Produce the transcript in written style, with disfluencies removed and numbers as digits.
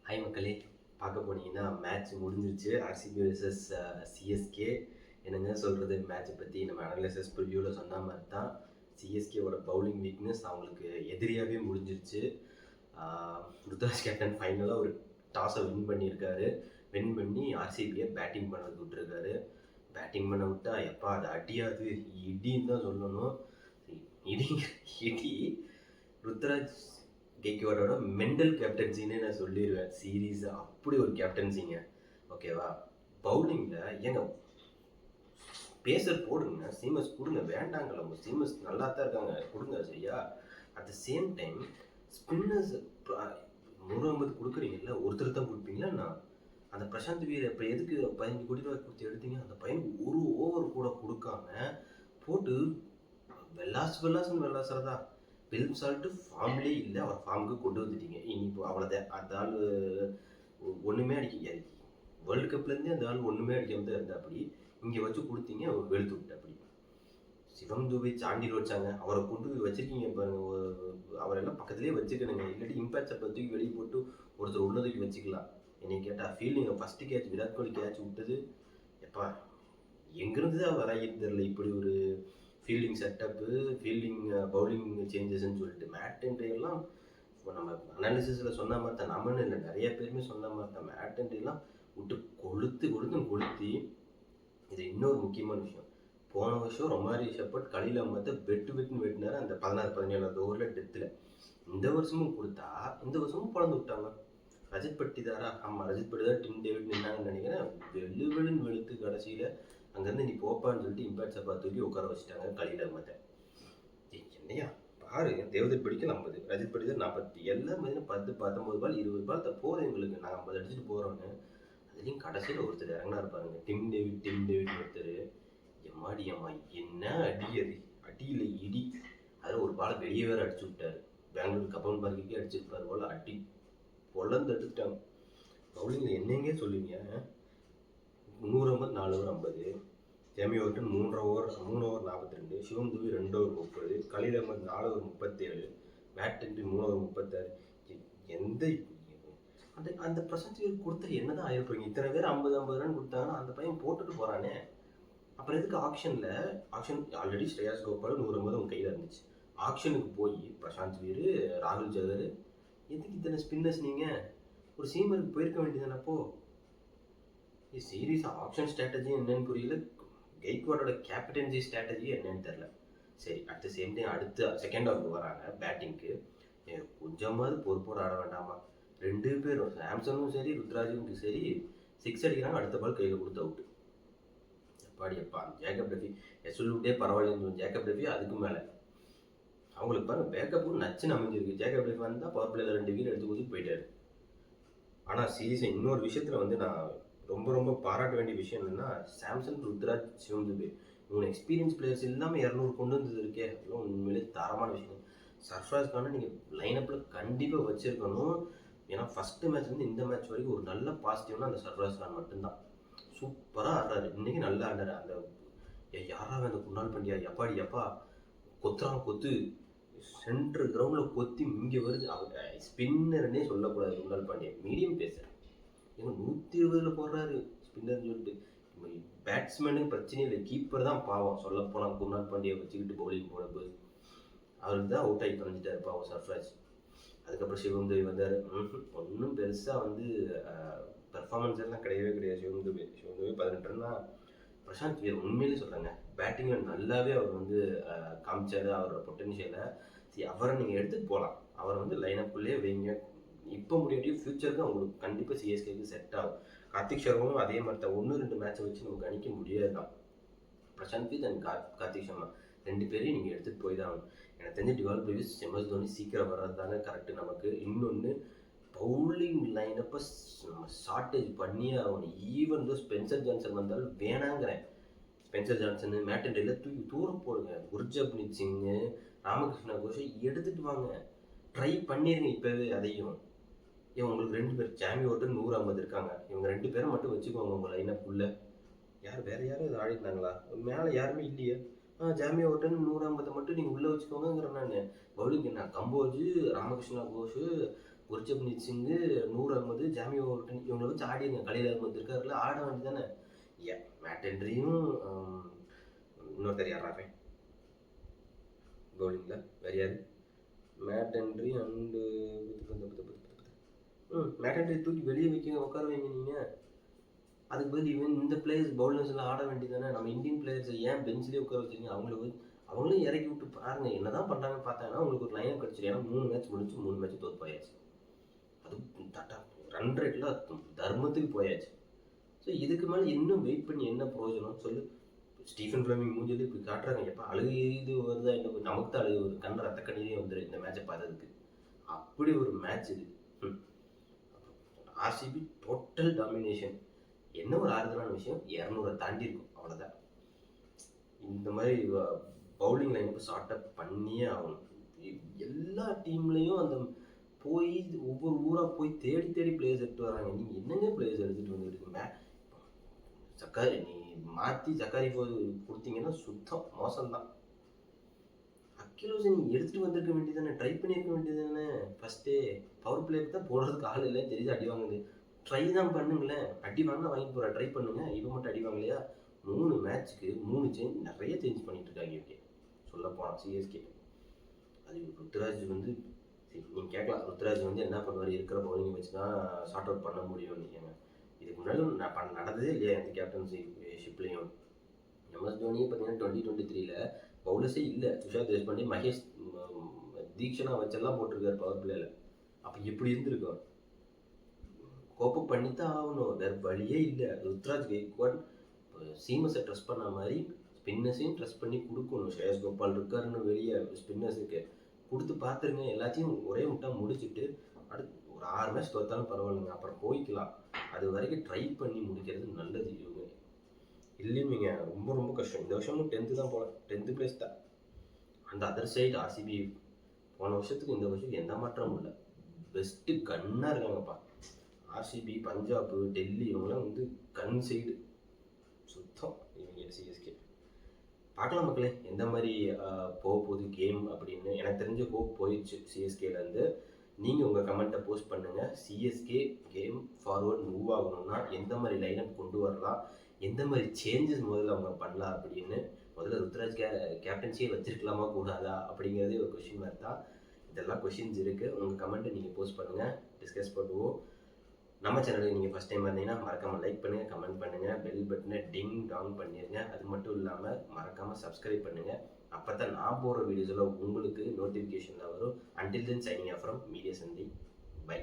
Hi மக்களே, பார்க்க போனீங்கன்னா மேட்ச் முடிஞ்சிருச்சு. RCB versus CSK. என்னங்க சொல்கிறது, மேட்ச்சை பற்றி நம்ம அனலைசஸ் ப்ரிவியூவில் சொன்ன மாதிரி தான் சிஎஸ்கேவோட பவுலிங் வீக்னஸ் அவங்களுக்கு எதிரியாகவே முடிஞ்சிருச்சு. ருத்ராஜ் கேப்டன் ஃபைனலாக ஒரு டாஸை வின் பண்ணியிருக்காரு. வின் பண்ணி ஆர்சிபியை பேட்டிங் பண்ண விட்டுருக்காரு. பேட்டிங் பண்ண விட்டா எப்பா அது அடியாது இடின்னு தான் சொல்லணும். இடி இடி ருத்ராஜ் கெய்க்வாடோட மெண்டல் கேப்டன்சின்னு நான் சொல்லிடுவேன். சீரீஸ் அப்படி ஒரு கேப்டன்சிங்க. ஓகேவா? பவுலிங்கில் ஏங்க பேசர் போடுங்க, சீமஸ் கொடுங்க, வேண்டாங்கள உங்கள் சீமஸ் நல்லா தான் இருக்காங்க, கொடுங்க சரியா. At the same time spinners 150 கொடுக்குறீங்கல்ல, ஒருத்தர் தான் கொடுப்பீங்களா? நான் அந்த பிரசாந்த் வீர் இப்போ எதுக்கு 15 கோடி ரூபாய் கொடுத்து எடுத்தீங்க? அந்த பையனுக்கு ஒரு ஓவர் கூட கொடுக்காம போட்டு வெள்ளாசுன்னு வெள்ளாசுறதா. பிலிப் சால்ட்டு ஃபார்ம்லேயே இல்லை, அவர் ஃபார்முக்கு கொண்டு வந்துட்டீங்க. இனி இப்போ அவ்வளோதான். அந்த ஆள் ஒன்றுமே அடிக்க, வேர்ல்டு கப்லேருந்தே அந்த ஆள் ஒன்றுமே அடிக்காம தான் இருந்தால் அப்படி இங்கே வச்சு கொடுத்தீங்க, அவர் வெளுத்து விட்டு அப்படி. சிவம் துபை சாண்டில் வச்சாங்க, அவரை கொண்டு போய் வச்சுருக்கீங்க பாருங்க. அவரெல்லாம் பக்கத்துலேயே வச்சுக்கணுங்க, இல்லாட்டி இம்பேக்டை பற்றி வெளியே போட்டு ஒருத்தர் உள்ளதுக்கு வச்சுக்கலாம். என்னை கேட்டால் fielding first catch Virat Kohli catch விட்டது எப்பா எங்கேருந்து தான் வராயின்னு தெரில. இப்படி ஒரு ஃபீல்டிங் செட்டப்பு, ஃபீல்டிங் பவுலிங் சேஞ்சஸ்ன்னு சொல்லிட்டு மேட் எல்லாம் இப்போ நம்ம அனாலிசிஸில் சொன்ன மாதிரி தான், நம்மன்னு இல்லை நிறைய பேருமே சொன்ன மாதிரி தான். மேட் எல்லாம் விட்டு கொளுத்தி இது இன்னொரு முக்கியமான விஷயம். போன வருஷம் ரொமாரி ஷெப்பர்ட் கலில் அஹ்மத்தை வெட்டுன்னு வெட்டினார் அந்த 16-17 ஓவரில் டெத்தில். இந்த வருஷமும் கொடுத்தா இந்த வருஷமும் பிறந்து விட்டாங்க. ரஜத் பட்டிதாரா? ஆமாம், ரஜத் பட்டிதார் டிம் டேவிட் நின்னாங்கன்னு நினைக்கிறேன். வெளுன்னு வெளுத்து கடைசியில் அங்கேருந்து நீ போப்பான்னு சொல்லிட்டு இம்பேக்ட் சப்பா தூக்கி உட்கார வச்சுட்டாங்க கலில் அஹ்மத்தை. என்னையா பாரு, தேவதத் படிக்கல் 50, ரஜத் படிக்கல் 40, எல்லாம் 10, 19 பால் 20 பால் போதும் எங்களுக்கு, நான் 50 அடிச்சுட்டு போகிறோன்னு. அதுலேயும் கடைசியில் ஒருத்தர் இறங்கினா இருப்பாருங்க, டிம் டேவிட் ஒருத்தர். எம்மாடி அம்மா என்ன அடி, அது அடியில் இடி. அதில் ஒரு பாலை வெளியே வேறு அடிச்சு விட்டார். பெங்களூர் கப்பன் பார்க்குக்கே அடிச்சிருப்பார் போல், அடி பொல்லந்து எடுத்துட்டாங்க. பவுலிங்கில் என்னங்க சொல்லுவீங்க? 150, 4 over 50, Jamie Overton 3 over 42, Shivam Dube 2 over 30, Khaleel Ahmed 4 over 37, Matt Henry 3 over 36. எந்த அந்த அந்த பிரசன்ட் கொடுத்தா என்னதான் ஆயிருப்பீங்க? இத்தனை பேர் 50 ரன் கொடுத்தாங்கன்னா அந்த பையன் போட்டுட்டு போகிறானே, அப்புறம் எதுக்கு ஆக்ஷன் ஆல்ரெடி ஸ்ரேயாஸ் கோபால் 150 உங்கள் கையில் இருந்துச்சு. ஆக்ஷனுக்கு போய் பிரசாந்த் வீர், ராகுல் ஜவஹர், எதுக்கு இத்தனை ஸ்பின்னர்ஸ்? நீங்கள் ஒரு சீமருக்கு போயிருக்க வேண்டியதானப்போ. சீரியஸ் ஆப்ஷன் ஸ்ட்ராட்டஜி என்னன்னு புரியல, கெய்க்வாடோட கேப்டன்சி ஸ்ட்ராட்டஜி என்னன்னு தெரில. சரி, அட் த சேம் டைம் அடுத்த செகண்ட் ஹாஃப்க்கு வராங்க பேட்டிங்க்கு. கொஞ்சமாவது பொறுப்போடு ஆட வேண்டாமா? 2 பேரும், சாம்சனும் சரி ருத்ராஜும் சரி 6 அடிக்கிறாங்க, அடுத்த பால் கையில் கொடுத்து அவுட்டு. எப்பா ஜேக்கப் டெஃபி எஸ்எல்விட்டே பரவாயில்லைன்னு, ஜேக்கப் டெஃபி அதுக்கு மேலே அவங்களுக்கு பாருங்க பேக்கப்பும் நச்சுன்னு அமைஞ்சிருக்கு. ஜேக்கப் டெஃபி வந்தால் பவர் பிளேயில் 2 வீல் எடுத்து கொடுத்து போயிட்டாரு. ஆனால் சீரியஸாக இன்னொரு விஷயத்தில் வந்து நான் ரொம்ப பாராட்ட வேண்டிய விஷயம் என்னென்னா, சாம்சன், ருத்ராஜ், சிவம் துபே இவங்க எக்ஸ்பீரியன்ஸ் பிளேயர்ஸ் இல்லாமல் 200 கொண்டு வந்தது இருக்கே, அதெல்லாம் உண்மையிலே தரமான விஷயம். சர்ஃப்ராஸ் கானை நீங்கள் லைனப்பில் கண்டிப்பாக வச்சுருக்கணும். ஏன்னா ஃபஸ்ட்டு மேட்ச்லேருந்து இந்த மேட்ச் வரைக்கும் ஒரு நல்ல பாசிட்டிவ்னா அந்த சர்ஃப்ராஸ் கான் மட்டும்தான். சூப்பராக ஆடுறாரு, இன்றைக்கி நல்லா ஆடுறாரு. அந்த யாராவது அந்த குணால் பாண்டியா எப்பா கொத்து சென்ட்ரு கிரவுண்டில் கொத்தி இங்கே வருது. அவங்க ஸ்பின்னர்னே சொல்லக்கூடாது குணால் பாண்டியா, மீடியம் பேசுகிறேன். ஏன்னா 120 போடுறாரு ஸ்பின்னர்னு சொல்லிட்டு. பேட்ஸ்மேனுக்கு பிரச்சனையே இல்லை, கீப்பர் தான் பாவம் சொல்லப்போனால். குணால் பாண்டியை வச்சுக்கிட்டு பவுலிங் போனபோது அவருக்கு தான் அவுட் ஆகி தொலைஞ்சிட்டாரு பாவம் சர்ஃப்ராஜ். அதுக்கப்புறம் சிவம் துபை வந்தார். ஒன்றும் பெருசாக வந்து பெர்ஃபார்மன்ஸ் எல்லாம் கிடையாது. சிவம் துபை 18 ரன் தான். பிரசாந்த் வீர் உண்மையிலே சொல்கிறாங்க, பேட்டிங்கில் நல்லாவே அவர் வந்து காமிச்சார் அவரோட பொட்டன்ஷியலை. சரி, அவரை நீங்கள் எடுத்துகிட்டு போகலாம், அவரை வந்து லைனப்புள்ளே வைங்க. இப்போ முடியாட்டியும் ஃபியூச்சருக்கு அவங்களுக்கு கண்டிப்பாக சிஎஸ்கேக்கு செட் ஆகும். கார்த்திக் சர்மாவும் அதே மாதிரி தான். 1-2 மேட்சை வச்சு நமக்கு கணிக்க முடியாது தான். பிரசாந்த் வீத் அண்ட் கார்த்திக் சர்மா 2 பேரையும் நீங்கள் எடுத்துகிட்டு போய் தான் ஆகணும். எனக்கு தெரிஞ்ச டிவால் பிரேவிஸ், எம்எஸ் தோனி சீக்கிரம் வர்றது தாங்க கரெக்டு நமக்கு. இன்னொன்று, பவுலிங் லைனப்பை நம்ம ஷார்ட்டேஜ் பண்ணியே ஆகணும். ஈவன் தோ ஸ்பென்சர் ஜான்சன் வந்தாலும் வேணாங்கிறேன். ஸ்பென்சர் ஜான்சன், மேட் ஹென்ரியில் தூக்கி தூரம் போடுங்க. குர்ஜப்னீத் சிங்கு, ராமகிருஷ்ணா கோஷை எடுத்துகிட்டு வாங்க, ட்ரை பண்ணிடுங்க இப்போவே. அதையும் ஏன் உங்களுக்கு 2 பேர் ஜேமி வார்டன் 150 இருக்காங்க, இவங்க 2 பேரை மட்டும் வச்சுக்கோங்க உங்கள் லைனப்புள்ள. வேறு யாரும் ஆடிருந்தாங்களா? மேலே யாருமே இல்லையே. ஜேமி வார்டன் 150 மட்டும் நீங்கள் உள்ளே வச்சுக்கோங்கிறேன் நான். பவுலிங் என்ன கம்போஜ், ராமகிருஷ்ணா கோஷ், குர்ஜப்னீத் சிங்கு, நூர் அகமது, ஜாமி ஓவர்டன் இவங்களை வச்சு ஆடிங்க. கலீல் அகமது இருக்காருல, ஆட வேண்டி தானே. ஏன் மேட் ஹென்ரியும் இன்னொருத்தர் யாராவே பவுலிங்கில் வேறு யார்? Mat Henry and mat Henry தூக்கி வெளியே வைக்க உட்கார வைங்க நீங்கள். அதுக்கு பதில் இவன் இந்த பிளேயர்ஸ் பவுலர்ஸ் எல்லாம் ஆட வேண்டியதானே. நம்ம இந்தியன் பிளேயர்ஸை ஏன் பெஞ்சிலே உட்கார வச்சுருங்க? அவங்களும் இறக்கி விட்டு பாருங்க என்னதான் பண்ணுறாங்கன்னு பார்த்தாங்கன்னா உங்களுக்கு ஒரு லைன் கிடச்சிரு. ஏன்னா 3 மேட்ச் முடிச்சு 3 மேட்ச் தோற்று போயாச்சு. அதுவும் ரன் ரேட்டில் தர்மத்துக்கு போயாச்சு. ஸோ இதுக்கு மேலே இன்னும் வெயிட் பண்ணி என்ன பிரயோஜனம் சொல்லு. ஸ்டீஃபன் ஃப்ளமிங் மூஞ்சில் இப்படி காட்டுறாங்க. எப்போ அழுகு இது வருதா என்ன, நமக்கு தான் அழுகு ஒரு கண் ரத்த கண்ணீரே வந்துடும் இந்த மேட்சை பார்த்ததுக்கு. அப்படி ஒரு மேட்ச் இது. RCB total domination. என்ன ஒரு ஆறுதலான விஷயம், 200 தாண்டி இருக்கும், அவ்வளோதான். இந்த மாதிரி பவுலிங் லைனுக்கு ஷார்ட் அப் பண்ணியே ஆகணும். எல்லா டீம்லேயும் அந்த போய் ஒவ்வொரு ஊராக போய் தேடி தேடி பிளேயர்ஸ் எடுத்து வராங்க. நீங்கள் என்னங்க பிளேயர்ஸ் எடுத்துகிட்டு வந்துருக்குங்க? சக்காரி நீ மாற்றி சக்காரி போய் கொடுத்தீங்கன்னா சுத்தம் மோசம்தான். அக்கிலோஸை நீங்கள் எடுத்துகிட்டு வந்திருக்க வேண்டியதானே, ட்ரை பண்ணியிருக்க வேண்டியதானே. ஃபஸ்ட்டே பவர் பிளேக்கு தான் போடுறதுக்கு ஆள் இல்லை, தெரிஞ்சு அடி வாங்குது. ட்ரை தான் பண்ணுங்களேன். அடி வாங்கினா வாங்கி போகிற ட்ரை பண்ணுங்க. இப்போ மட்டும் அடி வாங்கலையா? 3 மேட்ச்சுக்கு 3 சேஞ்ச், நிறைய சேஞ்ச் பண்ணிட்டு இருக்காங்க. ஓகே சொல்ல போனால் சிஎஸ்கே அது ருத்ராஜ் வந்து நீங்கள் கேட்கலாம், ருத்ராஜ் வந்து என்ன பண்ணுவார், இருக்கிற பவுலிங்கை வச்சு தான் ஷார்ட் அவுட் பண்ண முடியும்னு. நீங்கள் இதுக்கு முன்னாடி நான் நடந்ததே இல்லையா எந்த கேப்டன்ஷிப்லேயும். எம்எஸ் தோனியே பார்த்தீங்கன்னா 2023 பவுலர்ஸே இல்லை. துஷார் தேஷ்பாண்டே, மகேஷ் தீக்ஷனா வச்செல்லாம் போட்டிருக்காரு பவர் பிளேயில். அப்போ எப்படி இருந்திருக்கும்? கோப்பப் பண்ணித்தான் ஆகணும், வேறு வழியே இல்லை. ருத்ராஜ் கெய்க்வாட் சீமஸை ட்ரெஸ் பண்ண மாதிரி ஸ்பின்னர்ஸையும் ட்ரெஸ் பண்ணி கொடுக்கணும். ஸ்ரேயஸ் கோபால் இருக்காருன்னு வெளியே ஸ்பின்னர்ஸுக்கு கொடுத்து பார்த்துருங்க. எல்லாத்தையும் ஒரே முட்டா முடிச்சுட்டு அடுத்து ஒரு 6 மேட்ச் தோற்றாலும் பரவாயில்லைங்க, அப்புறம் போய்க்கலாம். அது வரைக்கும் ட்ரை பண்ணி முடிக்கிறது நல்லது. இவங்க இல்லைங்க ரொம்ப ரொம்ப கஷ்டம். இந்த வருஷமும் 10th தான் போல, 10th பிளேஸ் தான். அந்த அதர் சைடு ஆர்சிபி போன வருஷத்துக்கு இந்த வருஷத்துக்கு எந்த மாற்றமும் இல்லை. பெஸ்ட்டு கன்னாக இருக்காங்கப்பா. ஆர்சிபி, பஞ்சாப், டெல்லி இவங்களாம் வந்து கன் சைடு சுத்தம். இவங்க சிஎஸ்கே பார்க்கலாம் மக்களே எந்த மாதிரி போக போகுது கேம் அப்படின்னு. எனக்கு தெரிஞ்ச ஹோப் போயிடுச்சு சிஎஸ்கேலேருந்து. நீங்கள் உங்கள் கமெண்ட்டை போஸ்ட் பண்ணுங்கள். சிஎஸ்கே கேம் ஃபார்வர்ட் மூவ் ஆகணும்னா எந்த மாதிரி லைனப் கொண்டு வரலாம், எந்த மாதிரி சேஞ்சஸ் முதல்ல அவங்க பண்ணலாம் அப்படின்னு. முதல்ல ருத்ராஜ் கேப்டன்சியே வச்சிருக்கலாமா கூடாதா அப்படிங்கிறதே ஒரு கொஷின் மாதிரி தான். இதெல்லாம் கொஷின்ஸ் இருக்குது. உங்கள் கமெண்ட்டை நீங்கள் போஸ்ட் பண்ணுங்கள், டிஸ்கஸ் பண்ணுவோம். நம்ம சேனலுக்கு நீங்கள் ஃபஸ்ட் டைம் இருந்தீங்கன்னா மறக்காமல் லைக் பண்ணுங்கள், கமெண்ட் பண்ணுங்கள், பெல் பட்டனை டிங் டாங் பண்ணிடுங்க. அது மட்டும் இல்லாமல் மறக்காமல் சப்ஸ்கிரைப் பண்ணுங்கள். அப்போ தான் நான் போகிற வீடியோஸில் உங்களுக்கு நோட்டிஃபிகேஷனில் வரும். Until then signing off from media சந்தி. பை.